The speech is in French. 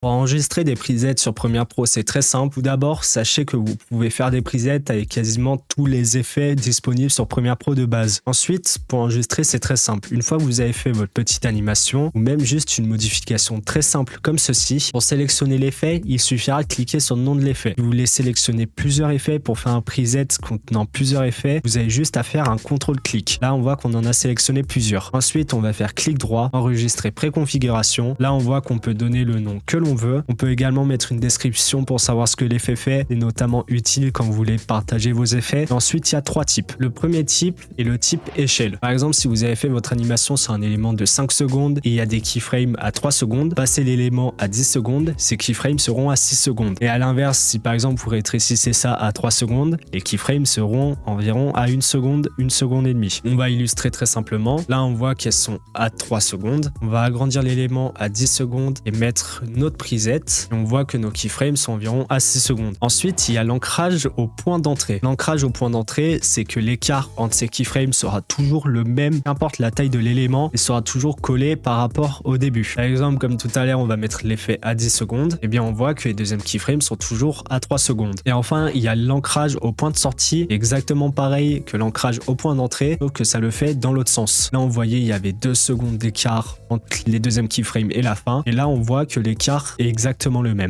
Pour enregistrer des presets sur Premiere Pro, c'est très simple. Tout d'abord, sachez que vous pouvez faire des presets avec quasiment tous les effets disponibles sur Premiere Pro de base. Ensuite, pour enregistrer, c'est très simple. Une fois que vous avez fait votre petite animation, ou même juste une modification très simple comme ceci, pour sélectionner l'effet, il suffira de cliquer sur le nom de l'effet. Si vous voulez sélectionner plusieurs effets pour faire un preset contenant plusieurs effets, vous avez juste à faire un CTRL-clic. Là, on voit qu'on en a sélectionné plusieurs. Ensuite, on va faire clic droit, enregistrer préconfiguration. Là, on voit qu'on peut donner le nom que l'on veut. On peut également mettre une description pour savoir ce que l'effet fait, et notamment utile quand vous voulez partager vos effets. Et ensuite, il y a 3 types. Le premier type est le type échelle. Par exemple, si vous avez fait votre animation sur un élément de 5 secondes et il y a des keyframes à 3 secondes, passez l'élément à 10 secondes, ces keyframes seront à 6 secondes. Et à l'inverse, si par exemple vous rétrécissez ça à 3 secondes, les keyframes seront environ à 1 seconde et demie. On va illustrer très simplement. Là, on voit qu'elles sont à 3 secondes. On va agrandir l'élément à 10 secondes et mettre notre preset. Et on voit que nos keyframes sont environ à 6 secondes. Ensuite, il y a l'ancrage au point d'entrée. L'ancrage au point d'entrée, c'est que l'écart entre ces keyframes sera toujours le même, qu'importe la taille de l'élément, et sera toujours collé par rapport au début. Par exemple, comme tout à l'heure, on va mettre l'effet à 10 secondes, et bien on voit que les deuxièmes keyframes sont toujours à 3 secondes. Et enfin, il y a l'ancrage au point de sortie, exactement pareil que l'ancrage au point d'entrée, sauf que ça le fait dans l'autre sens. Là, on voyait, il y avait 2 secondes d'écart entre les deuxièmes keyframes et la fin, et là, on voit que l'écart est exactement le même.